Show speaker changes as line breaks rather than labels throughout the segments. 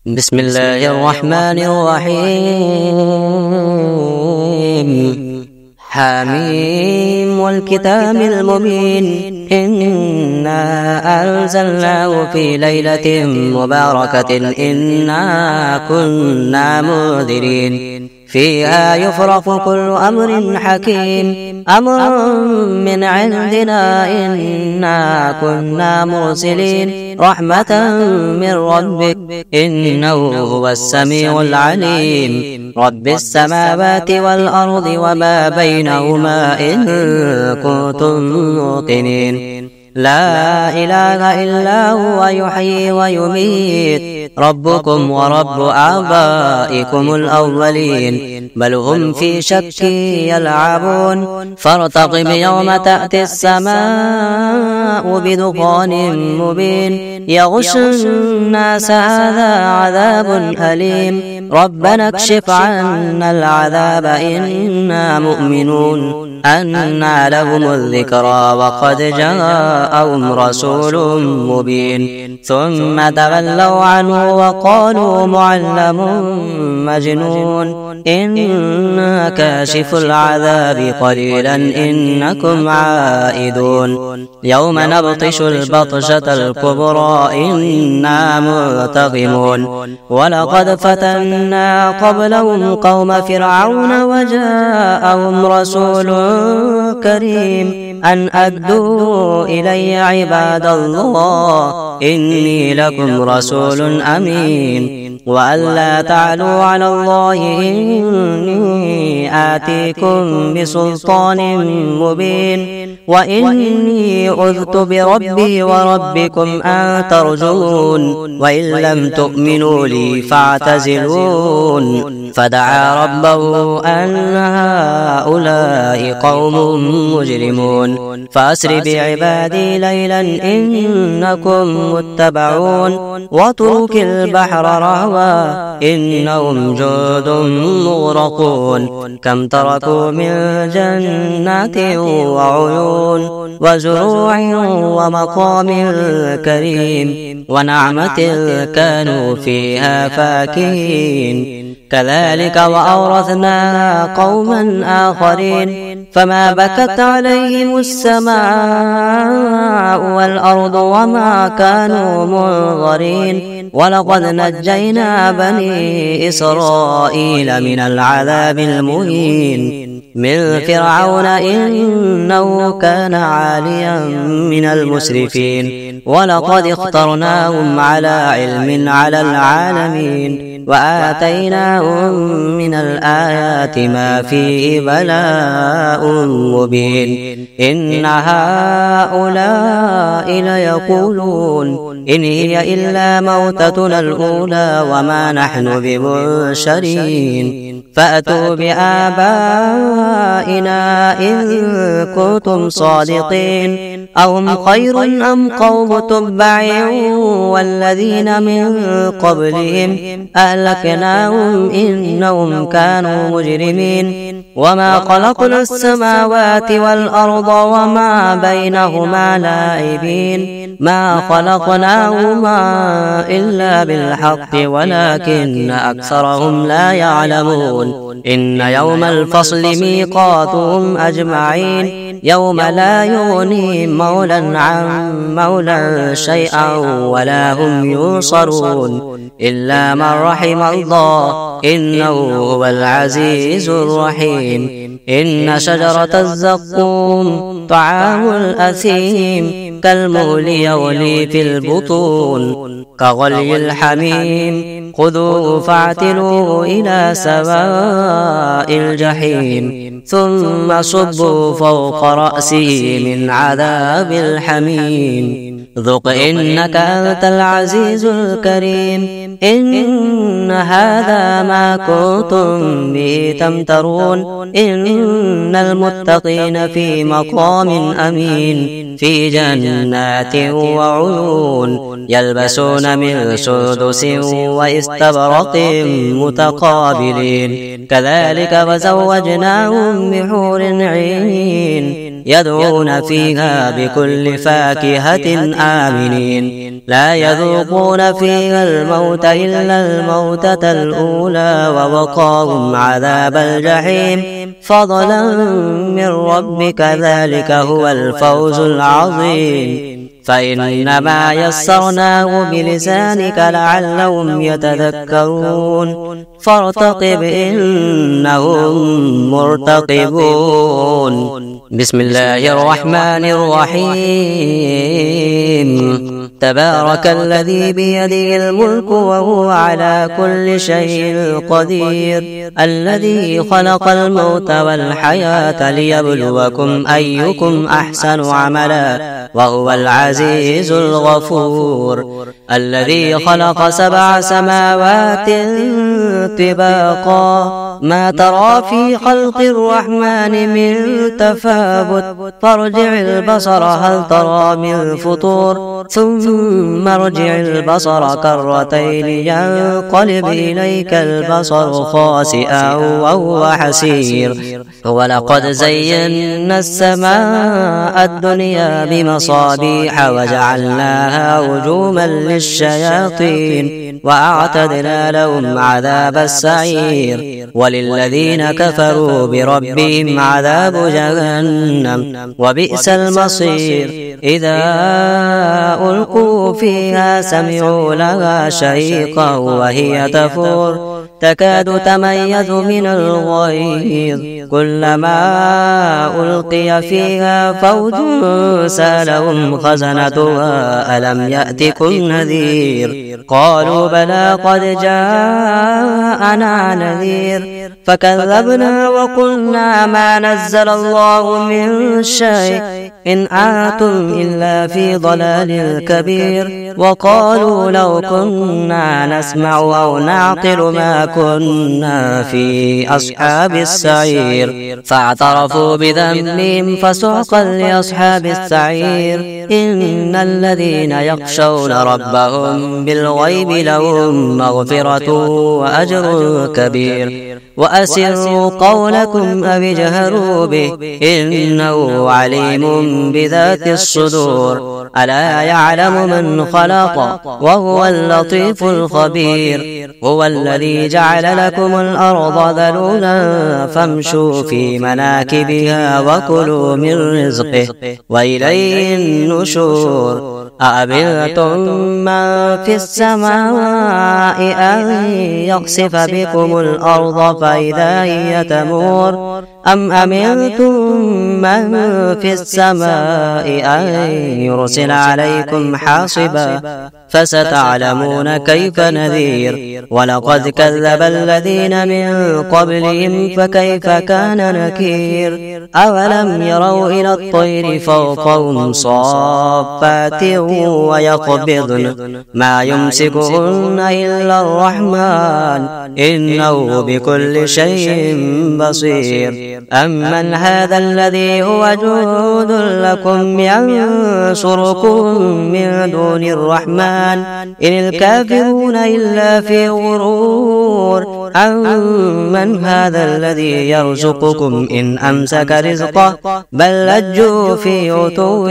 بسم الله الرحمن الرحيم. حميم والكتاب المبين، إنا أنزلناه في ليلة مباركة إنا كنا منذرين فيها يفرق كل أمر حكيم، أمر من عندنا إنا كنا مرسلين، رحمة من ربك إنه هو السميع العليم. رب السماوات والأرض وما بينهما إن كنتم موقنين. لا إله إلا هو يحيي ويميت، ربكم ورب آبائكم الأولين، بل هم في شك يلعبون. فارتقب يوم تأتي السماء بدخان مبين يغش الناس، هذا عذاب أليم. ربنا اكشف عنا العذاب إنا مؤمنون. أنى لهم الذكرى وقد جاءهم رسول مبين، ثم تولوا عنه وقالوا معلم مجنون. إنا كاشف العذاب قليلا إنكم عائدون. يوم نبطش البطشة الكبرى إنا منتقمون. ولقد فتنا قبلهم قوم فرعون وجاءهم رسول كريم أن أدوا إلي عباد الله إني لكم رسول أمين، وأن لا تعلوا على الله إني آتيكم بسلطان مبين، وإني عذت بربي وربكم أن ترجون، وإن لم تؤمنوا لي فاعتزلون. فدعا ربه أن هؤلاء قوم مجرمون، فأسر بعبادي ليلا إنكم متبعون، واترك البحر رهوا إنهم جند مغرقون. كم تركوا من جنات وعيون وزروع ومقام كريم ونعمة كانوا فيها فاكهين. كذلك وأورثنا قوما آخرين فما بكت عليهم السماء والأرض وما كانوا منظرين. ولقد نجينا بني إسرائيل من العذاب المهين من فرعون إنه كان عاليا من المسرفين. ولقد اخترناهم على علم على العالمين، وآتيناهم من الآيات ما فيه بلاء مبين. إن هؤلاء ليقولون إن هي إلا موتتنا الأولى وما نحن بمنشرين. فأتوا بآبائنا إن كنتم صادقين. أهم خير أم قوم تبع والذين من قبلهم أهلكناهم إنهم كانوا مجرمين. وما خلقنا السماوات والأرض وما بينهما لاعبين، ما خلقناهما إلا بالحق ولكن أكثرهم لا يعلمون. إن يوم الفصل ميقاتهم أجمعين، يوم لا يغني مولى عن مولى شيئا ولا هم ينصرون إلا من رحم الله إنه هو العزيز الرحيم. إن شجرة الزقوم طعام الأثيم كالمهل يغلي في البطون كغلي الحميم. خذوه فاعتلوه إلى سواء الجحيم ثم صبوا فوق رأسه من عذاب الحميم. ذق إنك أنت العزيز الكريم. إن هذا ما كنتم به تمترون. إن المتقين في مقام أمين في جنات وعيون يلبسون من سندس واستبرق متقابلين. كذلك وزوجناهم بحور عين يدعون فيها بكل فاكهة آمنين لا يذوقون فيها الموت إلا الموتة الأولى ووقاهم عذاب الجحيم فضلا من ربك ذلك هو الفوز العظيم فإنما يسرناه بلسانك لعلهم يتذكرون فارتقب إنهم مرتقبون بسم الله الرحمن الرحيم تبارك الذي بيده الملك وهو على كل شيء قدير الذي خلق الموت والحياة ليبلوكم أيكم أحسن عملا وهو العزيز الغفور الذي خلق 7 سماوات طباقا ما ترى في خلق الرحمن من تفاوت فارجع البصر هل ترى من فطور ثم ارجع البصر كرتين ينقلب إليك البصر خاسئا وهو حسير ولقد زينا السماء الدنيا بمصابيح وجعلناها رجوما للشياطين وأعتدنا لهم عذاب السعير وللذين كفروا بربهم عذاب جهنم وبئس المصير إذا ألقوا فيها سمعوا لها شهيقا وهي تفور تكاد تميز من الغيظ كلما ألقي فيها فوج سألهم خزنتها ألم يأتكم نذير قالوا بلى قد جاءنا نذير فكذبنا وقلنا ما نزل الله من شيء إن أنتم إلا في ضلال كبير وقالوا لو كنا نسمع أو نعقل ما كنا في أصحاب السعير فاعترفوا بذنبهم فسحقا لأصحاب السعير إن الذين يخشون ربهم بالغيب لهم مغفرة وأجر كبير وأسروا قولكم أو اجهروا به إنه عليم بذات الصدور ألا يعلم من خلق وهو اللطيف الخبير هو الذي جعل لكم الأرض ذلولا فامشوا في مناكبها وكلوا من رزقه وإليه النشور أأمنتم من في السماء أن يخسف بكم الأرض فإذا هي تمور أم أمنتم من في السماء أن يرسل عليكم حاصبا فستعلمون كيف نذير ولقد كذب الذين من قبلهم فكيف كان نكير أولم يروا إلى الطير فوقهم صافات ويقبضن ما يمسكهن إلا الرحمن إنه بكل شيء بصير أمن هذا الذي هو جند لكم ينصركم من دون الرحمن إن الكافرون إلا في غرور أمن هذا الذي يرزقكم إن أمسك رزقه بل لجوا في عتو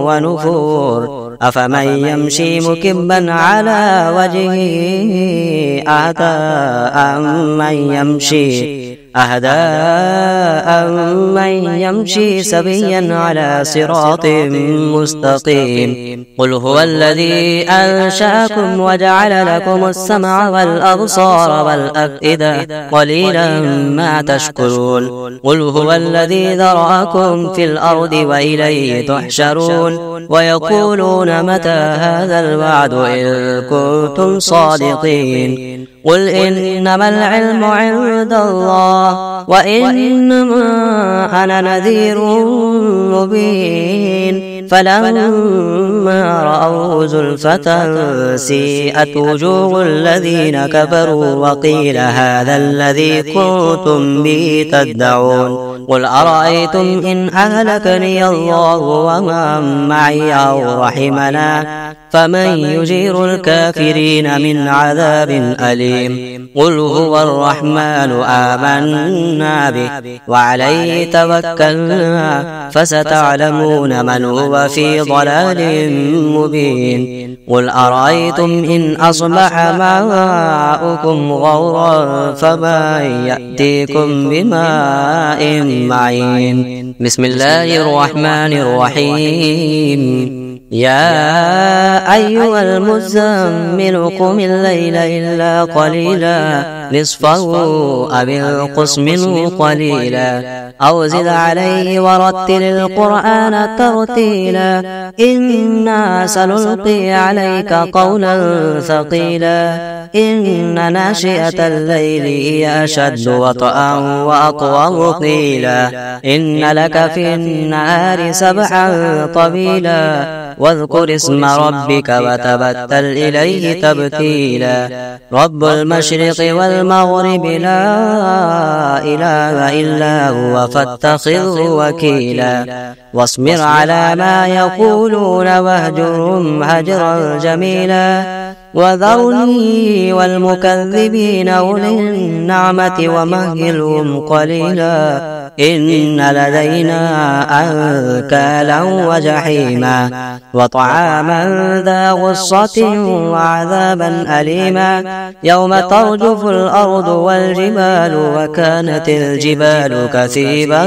ونفور أفمن يمشي مكبا على وجهه أهدى من يمشي سبيا على صراط مستقيم قل هو الذي أنشأكم وجعل لكم السمع والأبصار والأفئدة قليلا ما تشكرون قل هو الذي ذرأكم في الأرض وإليه تحشرون ويقولون متى هذا الوعد إن كنتم صادقين قل إنما العلم عند الله وإنما أنا نذير مبين فلما رأوا زلفة سيئت وجوه الذين كفروا وقيل هذا الذي كنتم به تدعون قل أرأيتم إن أهلكني الله ومن معي أو رحمنا فمن يجير الكافرين من عذاب أليم قل هو الرحمن آمنا به وعليه توكلنا فستعلمون من هو في ضلال مبين قل أرأيتم إن أصبح ماؤكم غورا فمن يأتيكم بماء معين بسم الله الرحمن الرحيم يا أيها المزمل قم الليل إلا قليلا نصفه أو انقص منه قليلا أو زد عليه ورتل القرآن ترتيلا إنا سنلقي عليك قولا ثقيلا إن ناشئة الليل هي أشد وطئا وأقوم قيلا إن لك في النهار سبحا طويلا واذكر اسم ربك وتبتل إليه تبتيلا رب المشرق والمغرب لا إله إلا هو فاتخذه وكيلا واصبر على ما يقولون واهجرهم هجرا جميلا وذرني والمكذبين أولي النعمة ومهلهم قليلا إن لدينا أنكالا وجحيما وطعاما ذا غصة وعذابا أليما يوم ترجف الأرض والجبال وكانت الجبال كثيبا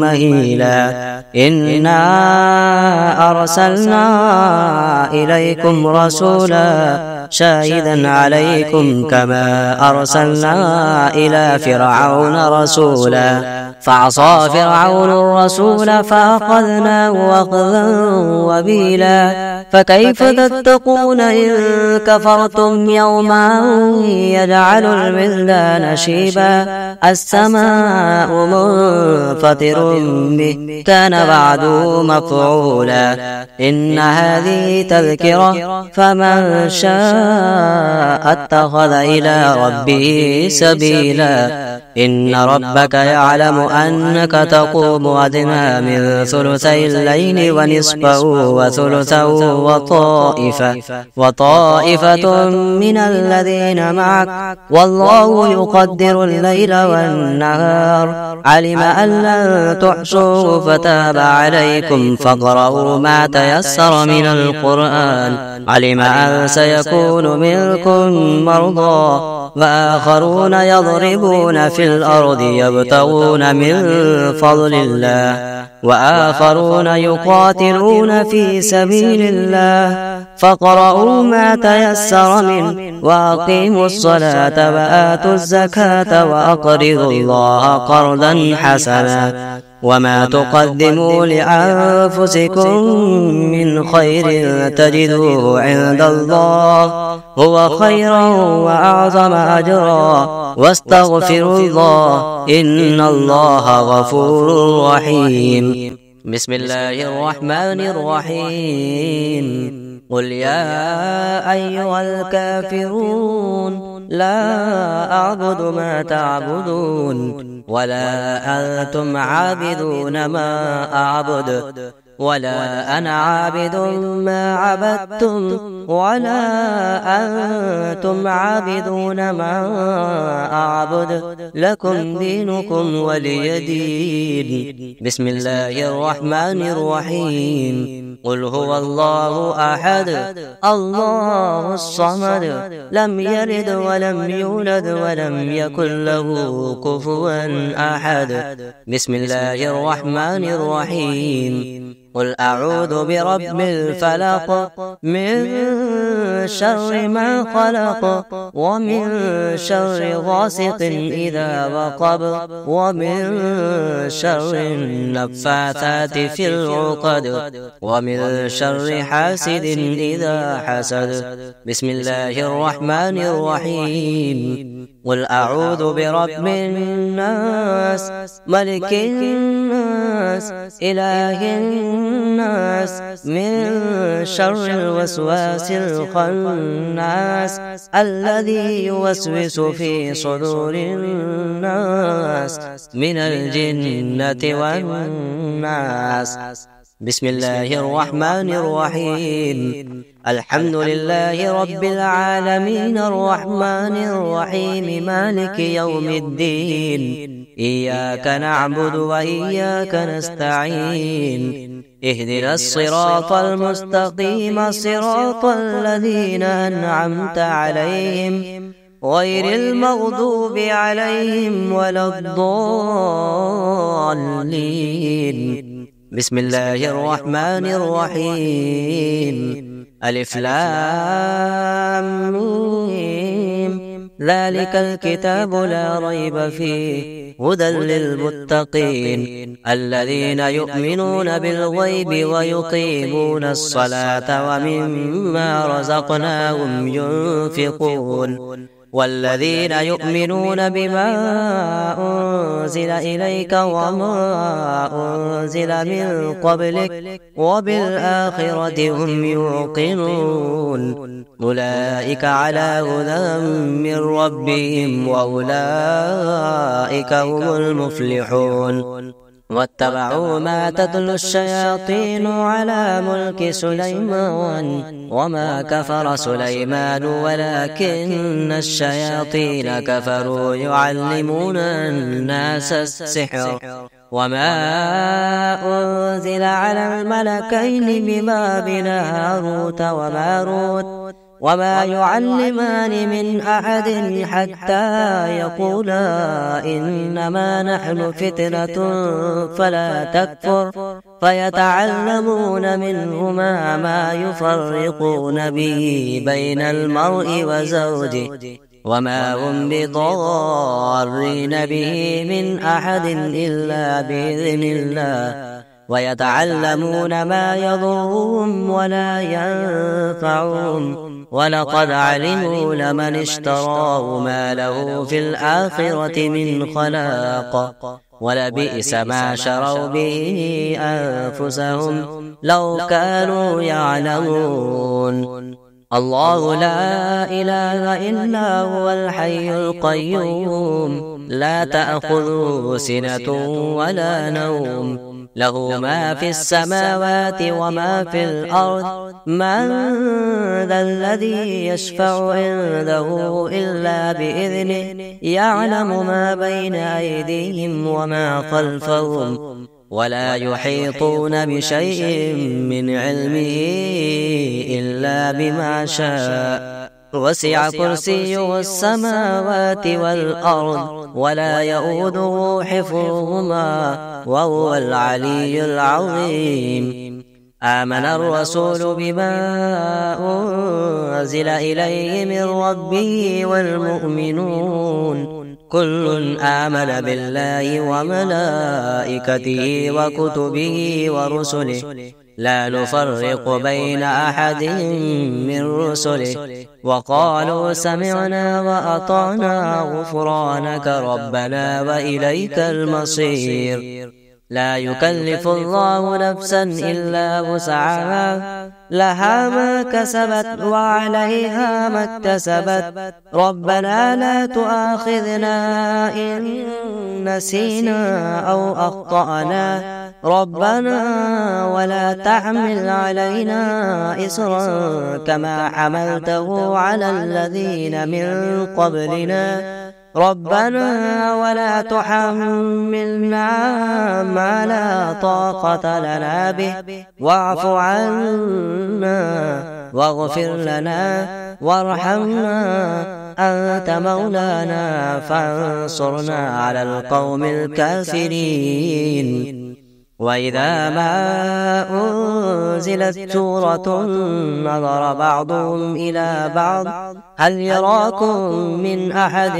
مهيلا إنا أرسلنا إليكم رسولا شاهدا عليكم كما أرسلنا إلى فرعون رسولا فعصى فرعون الرسول فأخذناه أخذا وبيلا فكيف تتقون إن كفرتم يوما يجعل الولدان شيبا السماء منفطر به كان بعده مفعولا إن هذه تذكرة فمن شاء اتخذ إلى ربه سبيلا إن ربك يعلم أنك تقوم أدنى من ثلثي الليل ونصفه وثلثه وطائفة من الذين معك والله يقدر الليل والنهار علم أن لن تحصوا فتاب عليكم فاقرؤوا ما تيسر من القرآن علم أن سيكون منكم مرضى وآخرون يضربون في الأرض يبتغون من فضل الله وآخرون يقاتلون في سبيل الله فاقرؤوا ما تيسر منه وأقيموا الصلاة وآتوا الزكاة وأقرضوا الله قرضا حسنا وما تقدموا لأنفسكم من خير تجدوه عند الله هو خيرا وأعظم أجرا واستغفروا الله إن الله غفور رحيم بسم الله الرحمن الرحيم قل يا أيها الكافرون لا أعبد ما تعبدون ولا أنتم عابدون ما أعبد ولا أنا عابد ما عبدتم ولا أنتم عابدون ما أعبد لكم دينكم ولي دين بسم الله الرحمن الرحيم قل هو الله أحد الله الصمد لم يلد ولم يولد ولم يكن له كفوا أحد بسم الله الرحمن الرحيم قل أعوذ برب الفلق من شر ما خلق ومن شر غاسق إذا وقب ومن شر النفاثات في العقد ومن شر حاسد إذا حسد بسم الله الرحمن الرحيم قل أعوذ برب الناس ملك الناس إله الناس من شر الوسواس الخناس الذي يوسوس في صدور الناس من الجنة والناس بسم الله الرحمن الرحيم. الحمد لله رب العالمين الرحمن الرحيم مالك يوم الدين. إياك نعبد وإياك نستعين. اهدنا الصراط المستقيم صراط الذين أنعمت عليهم غير المغضوب عليهم ولا الضالين. بسم الله الرحمن الرحيم. ألف لام ميم. ذلك الكتاب لا ريب فيه هدى للمتقين الذين يؤمنون بالغيب ويقيمون الصلاة ومما رزقناهم ينفقون والذين يؤمنون بما أنزل إليك وما أنزل من قبلك وبالآخرة هم يوقنون أولئك على هدى من ربهم وأولئك هم المفلحون. واتبعوا ما تتلو الشياطين على ملك سليمان وما كفر سليمان ولكن الشياطين كفروا يعلمون الناس السحر وما أنزل على الملكين ببابل هاروت وماروت وما يعلمان من أحد حتى يقولا إنما نحن فتنة فلا تكفر فيتعلمون منهما ما يفرقون به بين المرء وزوجه وما هم بضارين به من أحد إلا بإذن الله ويتعلمون ما يضرهم ولا ينفعهم ولقد علموا لمن اشتراه ما له في الآخرة من خلاق ولبئس ما شروا به أنفسهم لو كانوا يعلمون. الله لا إله إلا هو الحي القيوم لا تأخذه سنة ولا نوم له ما في السماوات وما في الأرض من ذا الذي يشفع عنده إلا بإذنه يعلم ما بين أيديهم وما خلفهم ولا يحيطون بشيء من علمه إلا بما شاء وسع كرسيه السماوات والأرض ولا يؤوده حفظهما وهو العلي العظيم. آمن الرسول بما أنزل إليه من ربه والمؤمنون كل آمن بالله وملائكته وكتبه ورسله لا نفرق بين أحد من رسله وقالوا سمعنا وأطعنا غفرانك ربنا وإليك المصير. لا يكلف الله نفسا إلا وسعها لها ما كسبت وعليها ما اكتسبت ربنا لا تؤاخذنا إن نسينا أو أخطأنا ربنا ولا تحمل علينا إصرا كما حملته على الذين من قبلنا ربنا ولا تحملنا ما لا طاقة لنا به واعف عنا واغفر لنا وارحمنا أنت مولانا فانصرنا على القوم الكافرين. وإذا ما أنزلت سورة نظر بعضهم إلى بعض هل يراكم من أحد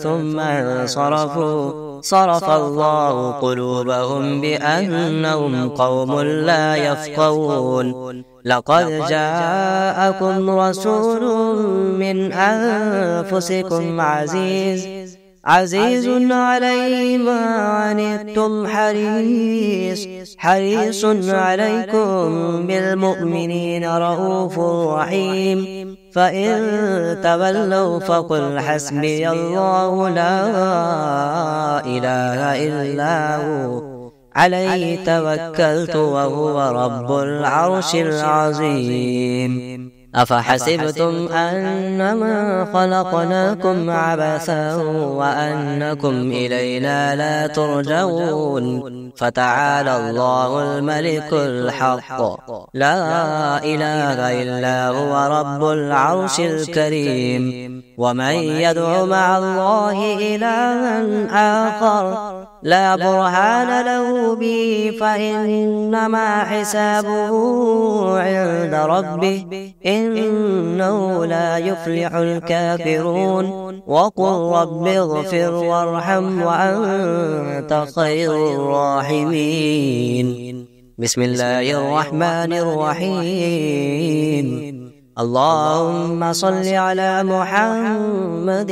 ثم انصرفوا صرف الله قلوبهم بأنهم قوم لا يفقهون. لقد جاءكم رسول من أنفسكم عزيز عليه ما عنتم حريص عليكم بالمؤمنين رؤوف رحيم. فإن تولوا فقل حسبي الله لا إله إلا هو عليه توكلت وهو رب العرش العظيم. أفحسبتم أنما خلقناكم عبثا وأنكم إلينا لا ترجعون فتعالى الله الملك الحق لا إله إلا هو رب العرش الكريم. ومن يدع مع الله إلها آخر لا برهان له به فإنما حسابه عند ربه إنه لا يفلح الكافرون. وقل رب اغفر وارحم وأنت خير الراحمين. بسم الله الرحمن الرحيم. اللهم صل على محمد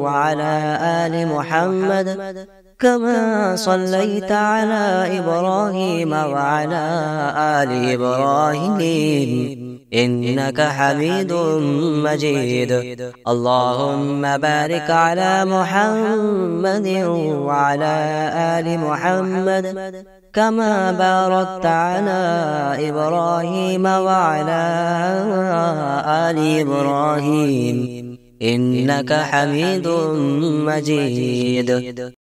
وعلى آل محمد كما صليت على إبراهيم وعلى آل إبراهيم إنك حميد مجيد. اللهم بارك على محمد وعلى آل محمد كما باركت على إبراهيم وعلى آل إبراهيم إنك حميد مجيد.